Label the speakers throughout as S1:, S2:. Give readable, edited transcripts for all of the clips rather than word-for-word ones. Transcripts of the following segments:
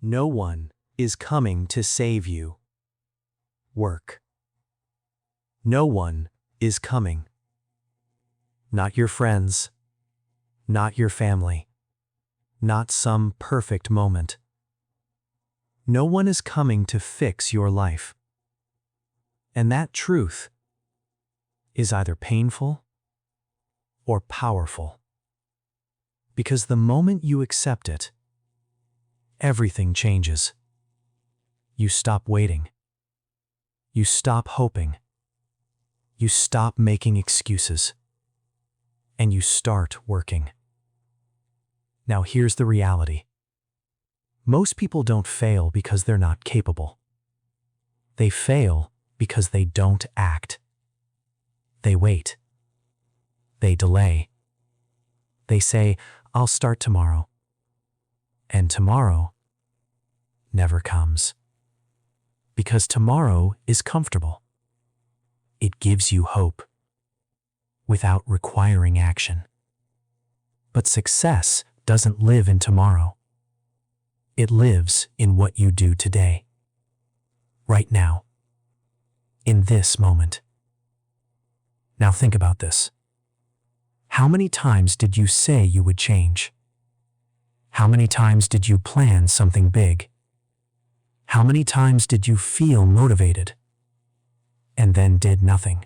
S1: No one is coming to save you. Work. No one is coming. Not your friends. Not your family. Not some perfect moment. No one is coming to fix your life. And that truth is either painful or powerful. Because the moment you accept it, everything changes. You stop waiting. You stop hoping. You stop making excuses. And you start working. Now here's the reality. Most people don't fail because they're not capable. They fail because they don't act. They wait. They delay. They say, "I'll start tomorrow." And tomorrow never comes. Because tomorrow is comfortable. It gives you hope without requiring action. But success doesn't live in tomorrow. It lives in what you do today. Right now. In this moment. Now think about this. How many times did you say you would change? How many times did you plan something big? How many times did you feel motivated and then did nothing?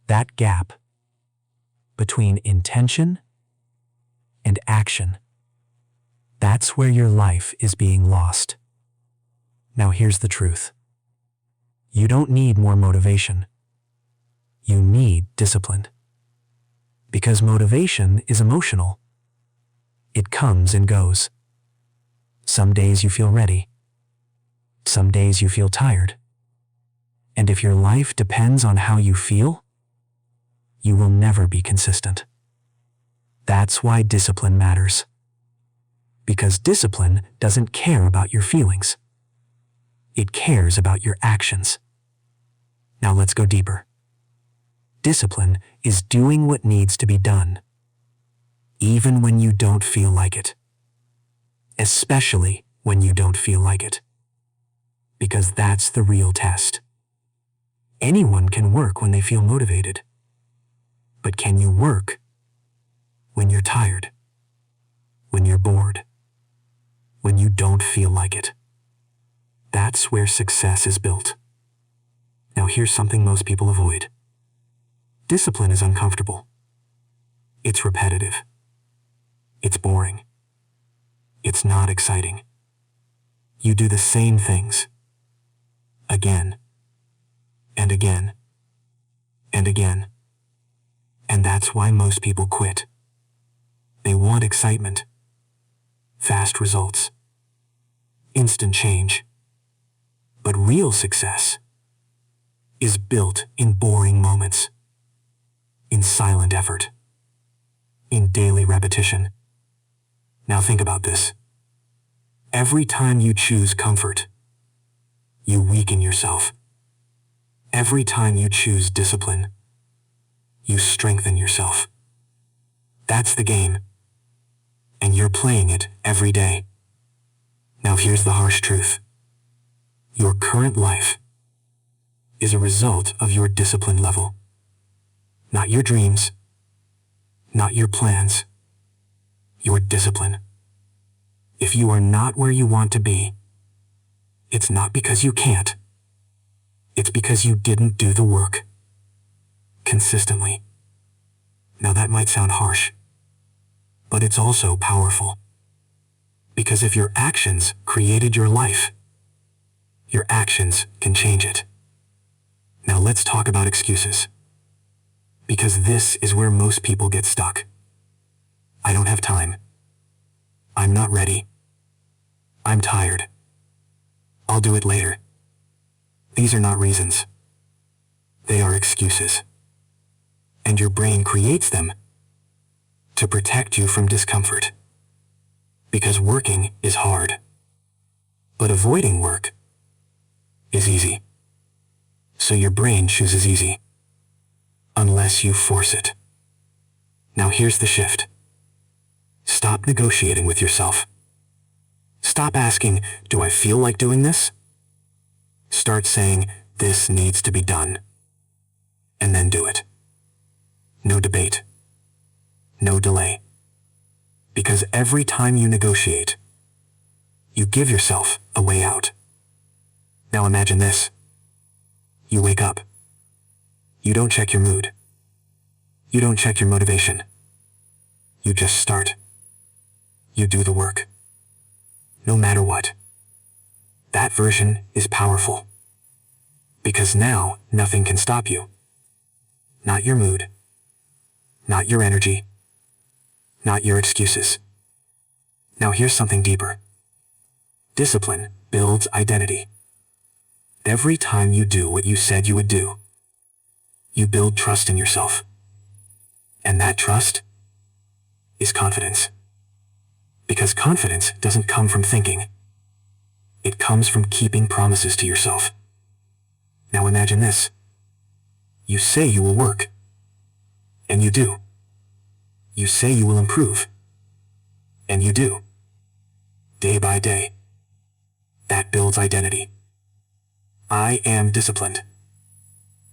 S1: That gap between intention and action, that's where your life is being lost. Now here's the truth. You don't need more motivation. You need discipline. Because motivation is emotional. It comes and goes. Some days you feel ready. Some days you feel tired. And if your life depends on how you feel, you will never be consistent. That's why discipline matters. Because discipline doesn't care about your feelings. It cares about your actions. Now let's go deeper. Discipline is doing what needs to be done, even when you don't feel like it. Especially when you don't feel like it. Because that's the real test. Anyone can work when they feel motivated. But can you work when you're tired? When you're bored? When you don't feel like it? That's where success is built. Now here's something most people avoid. Discipline is uncomfortable. It's repetitive. It's boring. It's not exciting. You do the same things. Again. And again. And again. And that's why most people quit. They want excitement. Fast results. Instant change. But real success is built in boring moments. In silent effort. In daily repetition. Now think about this. Every time you choose comfort, you weaken yourself. Every time you choose discipline, you strengthen yourself. That's the game. And you're playing it every day. Now here's the harsh truth. Your current life is a result of your discipline level. Not your dreams. Not your plans. Your discipline. If you are not where you want to be, it's not because you can't. It's because you didn't do the work. Consistently. Now that might sound harsh, but it's also powerful. Because if your actions created your life, your actions can change it. Now let's talk about excuses. Because this is where most people get stuck. I don't have time. I'm not ready. I'm tired. I'll do it later. These are not reasons. They are excuses. And your brain creates them to protect you from discomfort. Because working is hard. But avoiding work is easy. So your brain chooses easy. Unless you force it. Now here's the shift. Stop negotiating with yourself.
S2: Stop asking, do I feel like doing this? Start saying, this needs to be done. And then do it. No debate. No delay. Because every time you negotiate, you give yourself a way out. Now imagine this. You wake up. You don't check your mood. You don't check your motivation. You just start. You do the work. No matter what. That version is powerful. Because now nothing can stop you. Not your mood. Not your energy. Not your excuses. Now here's something deeper. Discipline builds identity. Every time you do what you said you would do, you build trust in yourself. And that trust is confidence. Because confidence doesn't come from thinking. It comes from keeping promises to yourself. Now imagine this. You say you will work. And you do. You say you will improve. And you do. Day by day. That builds identity. I am disciplined.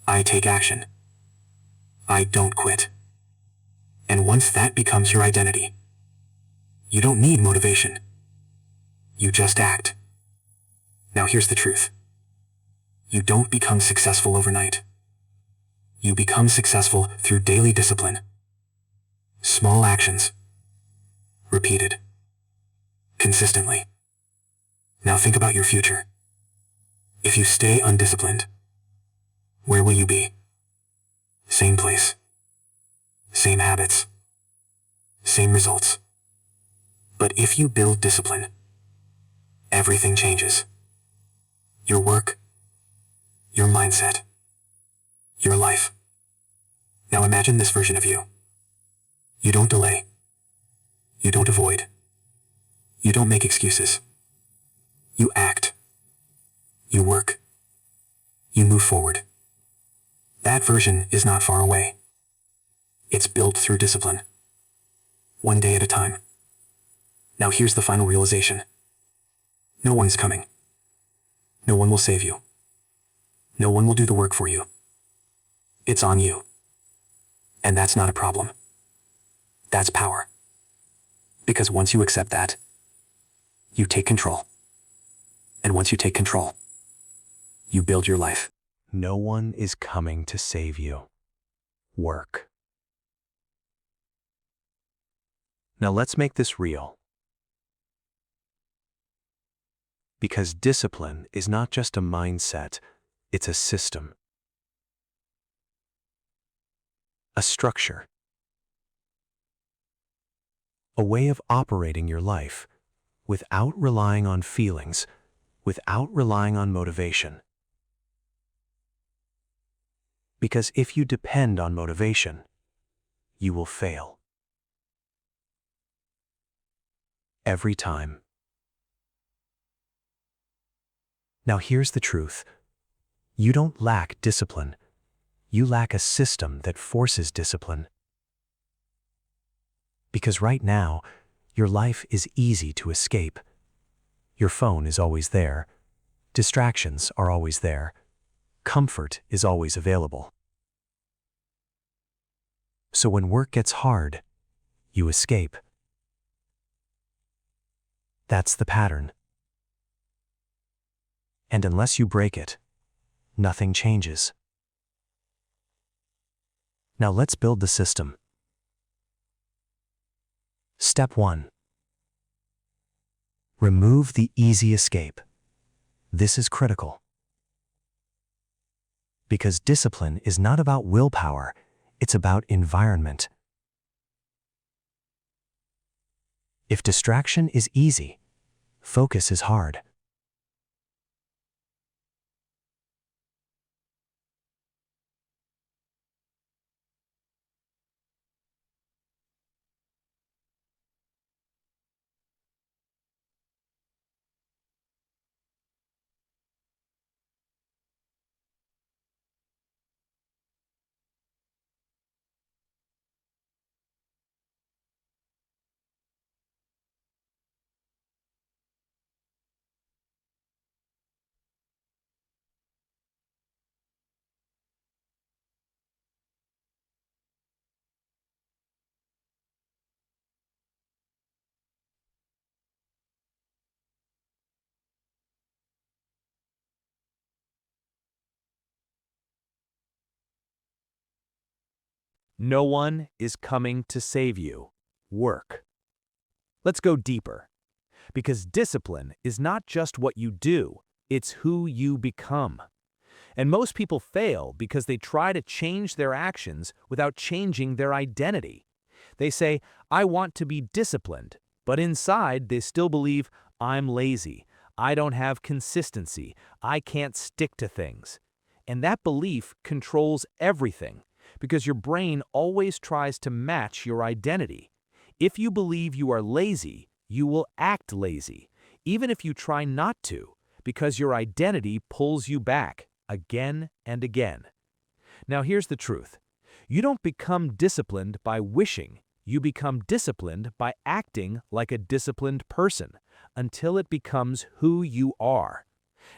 S2: I take action. I don't quit. And once that becomes your identity, you don't need motivation. You just act. Now here's the truth. You don't become successful overnight. You become successful through daily discipline. Small actions. Repeated. Consistently. Now think about your future. If you stay undisciplined, where will you be? Same place. Same habits. Same results. But if you build discipline, everything changes. Your work, your mindset, your life. Now imagine this version of you. You don't delay. You don't avoid. You don't make excuses. You act. You work. You move forward. That version is not far away. It's built through discipline. One day at a time. Now here's the final realization. No one is coming. No one will save you. No one will do the work for you. It's on you. And that's not a problem. That's power. Because once you accept that, you take control. And once you take control, you build your life.
S1: No one is coming to save you. Work. Now let's make this real. Because discipline is not just a mindset, it's a system. A structure. A way of operating your life without relying on feelings, without relying on motivation. Because if you depend on motivation, you will fail. Every time. Now here's the truth. You don't lack discipline. You lack a system that forces discipline. Because right now, your life is easy to escape. Your phone is always there. Distractions are always there. Comfort is always available. So when work gets hard, you escape. That's the pattern. And unless you break it, nothing changes. Now let's build the system. Step 1. Remove the easy escape. This is critical. Because discipline is not about willpower, it's about environment. If distraction is easy, focus is hard. No one is coming to save you. Work. Let's go deeper. Because discipline is not just what you do, it's who you become. And most people fail because they try to change their actions without changing their identity. They say, I want to be disciplined, but inside they still believe, I'm lazy, I don't have consistency, I can't stick to things. And that belief controls everything, because your brain always tries to match your identity. If you believe you are lazy, you will act lazy, even if you try not to, because your identity pulls you back again and again. Now here's the truth. You don't become disciplined by wishing. You become disciplined by acting like a disciplined person until it becomes who you are.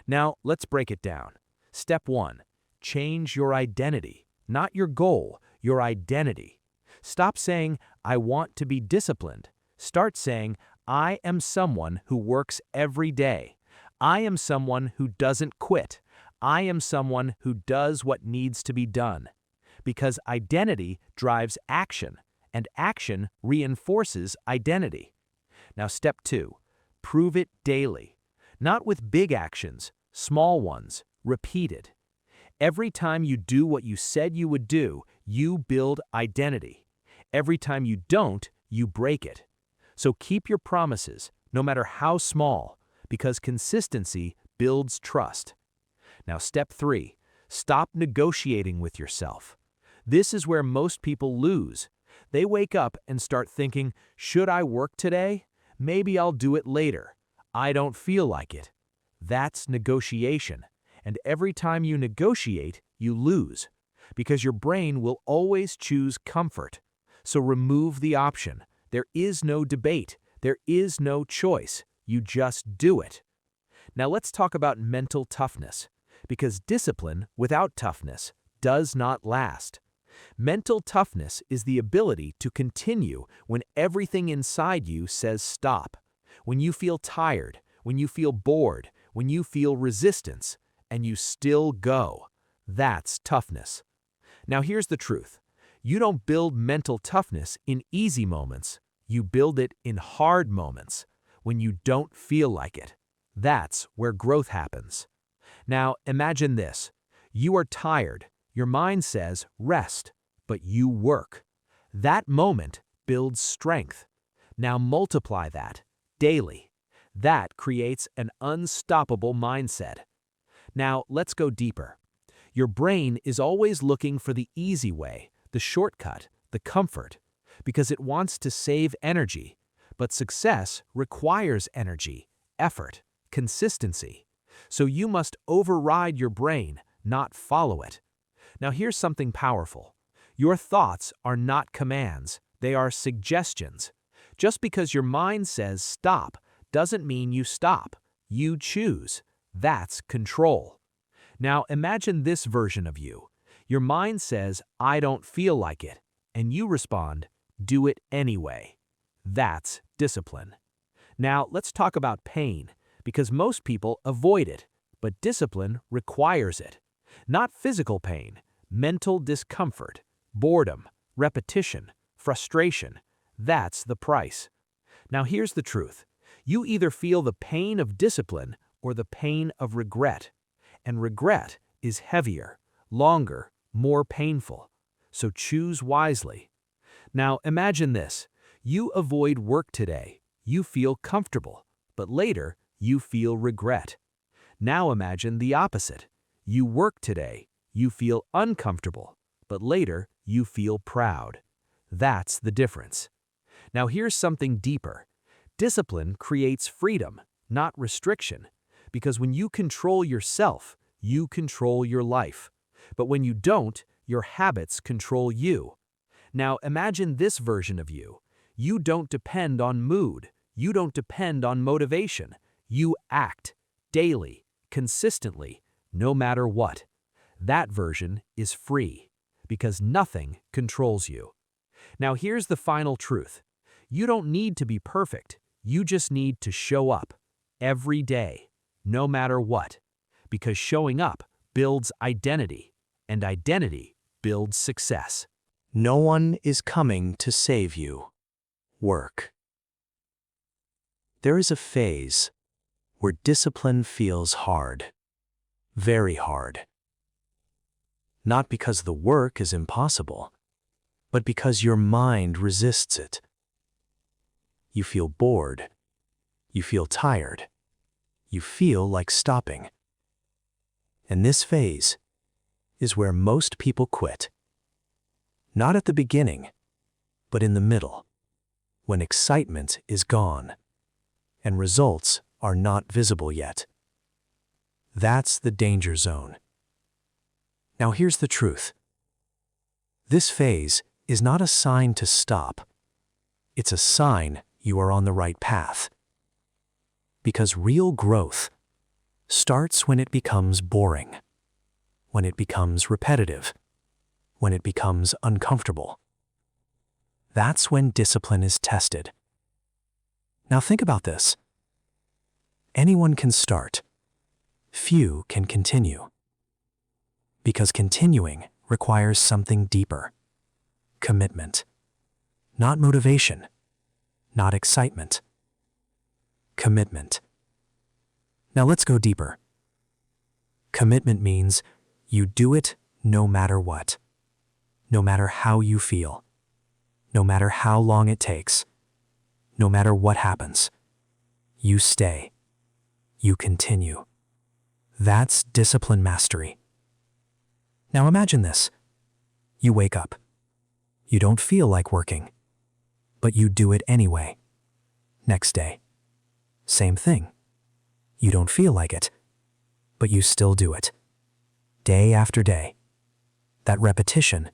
S1: Now let's break it down. Step 1. Change your identity, not your goal, your identity. Stop saying, I want to be disciplined. Start saying, I am someone who works every day. I am someone who doesn't quit. I am someone who does what needs to be done. Because identity drives action, and action reinforces identity. Now step 2, prove it daily. Not with big actions, small ones, repeated. Every time you do what you said you would do, you build identity. Every time you don't, you break it. So keep your promises, no matter how small, because consistency builds trust. Now step 3, stop negotiating with yourself. This is where most people lose. They wake up and start thinking, should I work today? Maybe I'll do it later. I don't feel like it. That's negotiation. And every time you negotiate, you lose. Because your brain will always choose comfort. So remove the option. There is no debate. There is no choice. You just do it. Now let's talk about mental toughness. Because discipline without toughness does not last. Mental toughness is the ability to continue when everything inside you says stop. When you feel tired, when you feel bored, when you feel resistance, and you still go. That's toughness. Now here's the truth. You don't build mental toughness in easy moments. You build it in hard moments, when you don't feel like it. That's where growth happens. Now imagine this. You are tired. Your mind says rest, but you work. That moment builds strength. Now multiply that daily. That creates an unstoppable mindset. Now let's go deeper. Your brain is always looking for the easy way, the shortcut, the comfort, because it wants to save energy. But success requires energy, effort, consistency. So you must override your brain, not follow it. Now here's something powerful. Your thoughts are not commands, they are suggestions. Just because your mind says stop doesn't mean you stop. You choose. That's control. Now imagine this version of you. Your mind says, I don't feel like it, and you respond, do it anyway. That's discipline. Now let's talk about pain, because most people avoid it, but discipline requires it. Not physical pain, mental discomfort, boredom, repetition, frustration. That's the price. Now here's the truth. You either feel the pain of discipline or the pain of regret. And regret is heavier, longer, more painful. So choose wisely. Now imagine this. You avoid work today. You feel comfortable, but later you feel regret. Now imagine the opposite. You work today. You feel uncomfortable, but later you feel proud. That's the difference. Now here's something deeper. Discipline creates freedom, not restriction. Because when you control yourself, you control your life. But when you don't, your habits control you. Now imagine this version of you. You don't depend on mood. You don't depend on motivation. You act daily, consistently, no matter what. That version is free because nothing controls you. Now here's the final truth. You don't need to be perfect. You just need to show up every day, no matter what. Because showing up builds identity, and identity builds success. No one is coming to save you. Work. There is a phase where discipline feels hard, very hard. Not because the work is impossible, but because your mind resists it. You feel bored. You feel tired. You feel like stopping. And this phase is where most people quit. Not at the beginning, but in the middle, when excitement is gone and results are not visible yet. That's the danger zone. Now here's the truth. This phase is not a sign to stop. It's a sign you are on the right path. Because real growth starts when it becomes boring, when it becomes repetitive, when it becomes uncomfortable. That's when discipline is tested. Now think about this. Anyone can start. Few can continue. Because continuing requires something deeper. Commitment. Not motivation. Not excitement. Commitment. Now let's go deeper. Commitment means you do it no matter what. No matter how you feel. No matter how long it takes. No matter what happens. You stay. You continue. That's discipline mastery. Now imagine this. You wake up. You don't feel like working, but you do it anyway. Next day. Same thing. You don't feel like it, but you still do it. Day after day. That repetition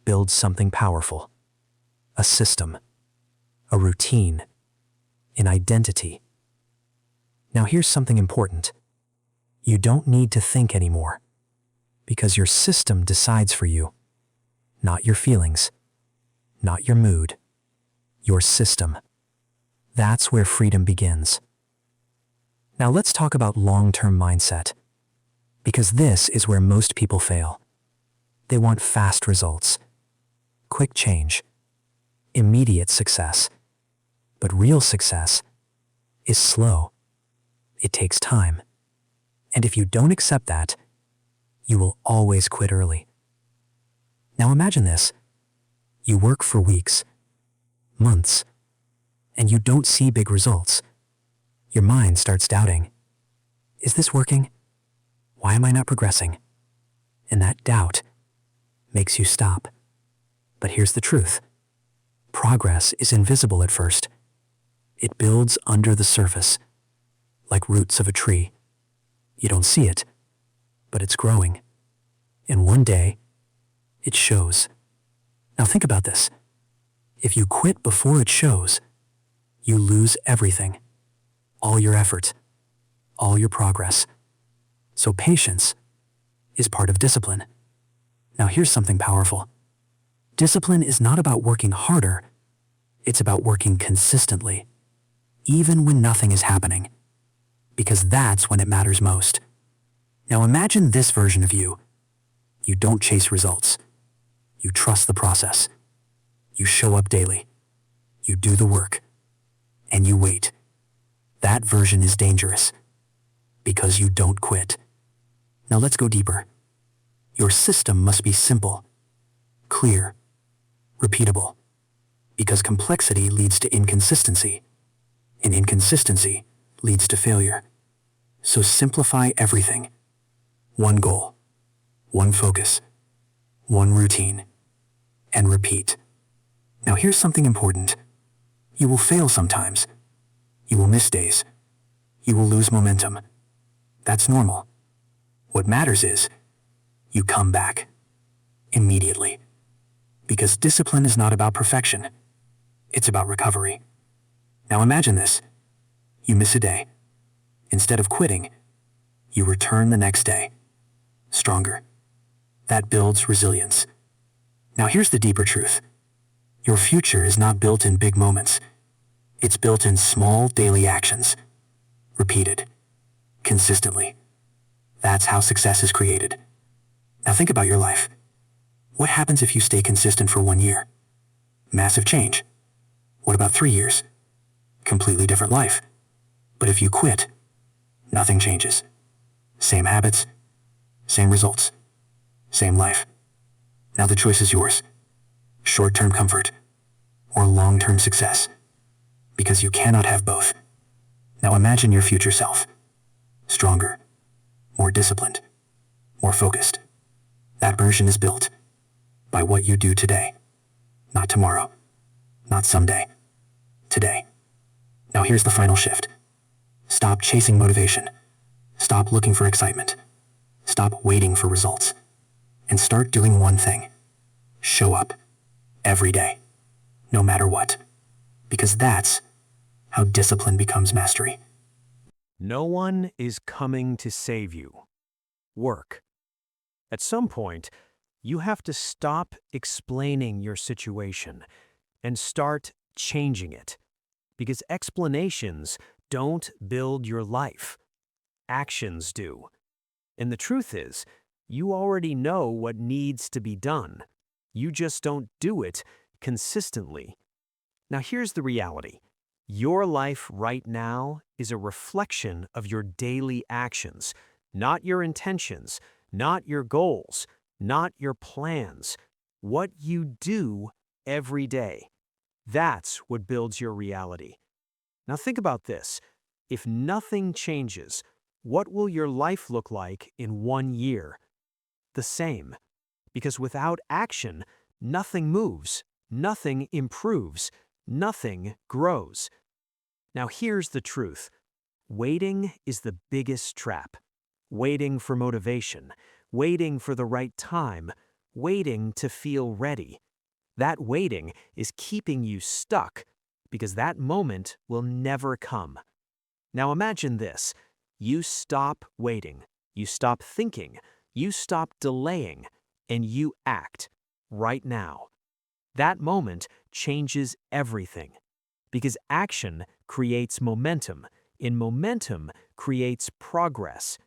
S1: builds something powerful. A system. A routine. An identity. Now here's something important. You don't need to think anymore, because your system decides for you. Not your feelings. Not your mood. Your system. That's where freedom begins. Now let's talk about long-term mindset, because this is where most people fail. They want fast results, quick change, immediate success. But real success is slow. It takes time. And if you don't accept that, you will always quit early. Now imagine this. You work for weeks, months, and you don't see big results. Your mind starts doubting. Is this working? Why am I not progressing? And that doubt makes you stop. But here's the truth. Progress is invisible at first. It builds under the surface, like roots of a tree. You don't see it, but it's growing. And one day, it shows. Now think about this. If you quit before it shows, you lose everything. All your effort, all your progress. So patience is part of discipline. Now here's something powerful. Discipline is not about working harder. It's about working consistently, even when nothing is happening, because that's when it matters most. Now imagine this version of you. You don't chase results. You trust the process. You show up daily. You do the work. And you wait. That version is dangerous, because you don't quit. Now let's go deeper. Your system must be simple, clear, repeatable, because complexity leads to inconsistency, and inconsistency leads to failure. So simplify everything. One goal, one focus, one routine, and repeat. Now here's something important. You will fail sometimes. You will miss days. You will lose momentum. That's normal. What matters is you come back immediately. Because discipline is not about perfection. It's about recovery. Now imagine this. You miss a day. Instead of quitting, you return the next day, stronger. That builds resilience. Now here's the deeper truth. Your future is not built in big moments. It's built in small daily actions, repeated, consistently. That's how success is created. Now think about your life.
S2: What happens if you stay consistent for 1 year? Massive change. What about 3 years? Completely different life. But if you quit, nothing changes. Same habits, same results, same life. Now the choice is yours. Short-term comfort or long-term success. Because you cannot have both. Now imagine your future self. Stronger, more disciplined, more focused. That version is built by what you do today. Not tomorrow, not someday. Today. Now here's the final shift. Stop chasing motivation. Stop looking for excitement. Stop waiting for results. And start doing one thing. Show up. Every day. No matter what. Because that's how discipline becomes mastery.
S1: No one is coming to save you. Work. At some point, you have to stop explaining your situation and start changing it. Because explanations don't build your life. Actions do. And the truth is, you already know what needs to be done. You just don't do it consistently. Now here's the reality. Your life right now is a reflection of your daily actions, not your intentions, not your goals, not your plans. What you do every day. That's what builds your reality. Now think about this. If nothing changes, what will your life look like in 1 year? The same. Because without action, nothing moves, nothing improves, nothing grows. Now here's the truth. Waiting is the biggest trap. Waiting for motivation, waiting for the right time, waiting to feel ready. That waiting is keeping you stuck because that moment will never come. Now imagine this. You stop waiting, you stop thinking, you stop delaying, and you act right now. That moment changes everything because action creates momentum, and momentum creates progress.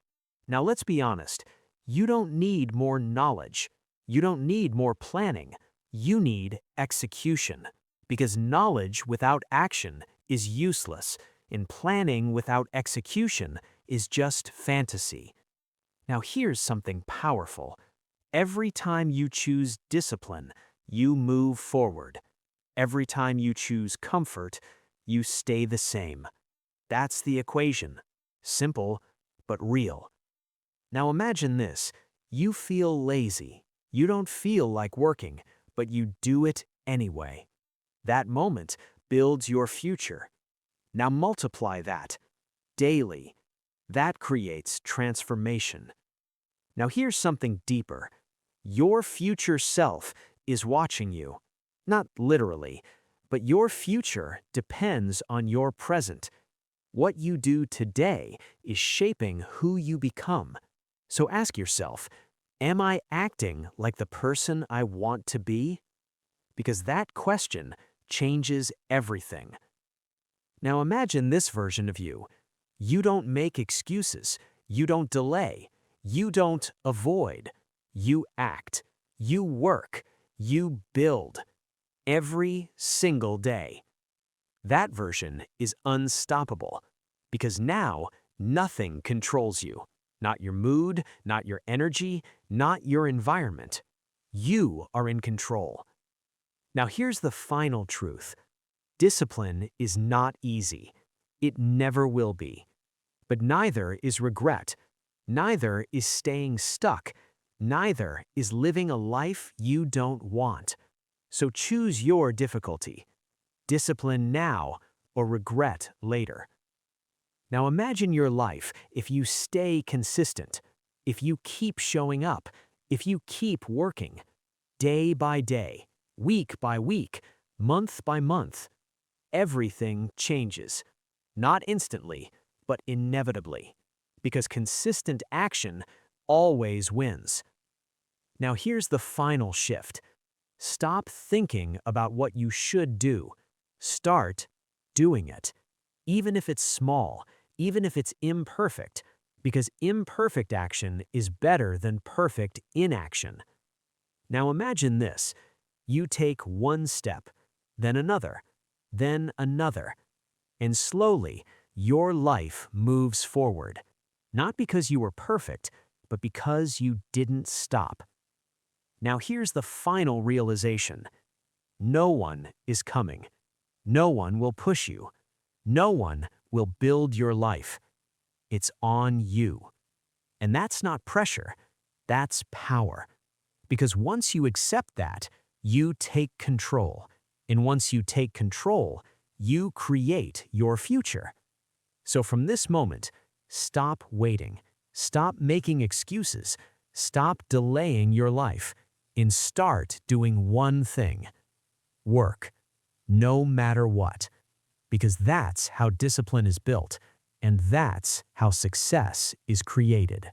S1: Now let's be honest, you don't need more knowledge, you don't need more planning, you need execution. Because knowledge without action is useless, and planning without execution is just fantasy. Now here's something powerful. Every time you choose discipline, you move forward. Every time you choose comfort, you stay the same. That's the equation. Simple, but real. Now imagine this. You feel lazy. You don't feel like working, but you do it anyway. That moment builds your future. Now multiply that. Daily. That creates transformation. Now here's something deeper. Your future self is watching you. Not literally, but your future depends on your present. What you do today is shaping who you become. So ask yourself, am I acting like the person I want to be? Because that question changes everything. Now imagine this version of you. You don't make excuses. You don't delay. You don't avoid. You act. You work. You build. Every single day. That version is unstoppable because now nothing controls you. Not your mood, not your energy, not your environment. You are in control. Now here's the final truth. Discipline is not easy. It never will be. But neither is regret. Neither is staying stuck. Neither is living a life you don't want. So choose your difficulty. Discipline now or regret later. Now imagine your life if you stay consistent, if you keep showing up, if you keep working, day by day, week by week, month by month. Everything changes. Not instantly, but inevitably. Because consistent action always wins. Now here's the final shift. Stop thinking about what you should do. Start doing it. Even if it's small, even if it's imperfect, because imperfect action is better than perfect inaction.
S3: Now imagine this. You take one step, then another, and slowly your life moves forward. Not because you were perfect, but because you didn't stop. Now here's the final realization. No one is coming. No one will push you. No one will build your life. It's on you. And that's not pressure, that's power. Because once you accept that, you take control. And once you take control, you create your future. So from this moment, stop waiting. Stop making excuses. Stop delaying your life. And start doing one thing. Work. No matter what. Because that's how discipline is built. And that's how success is created.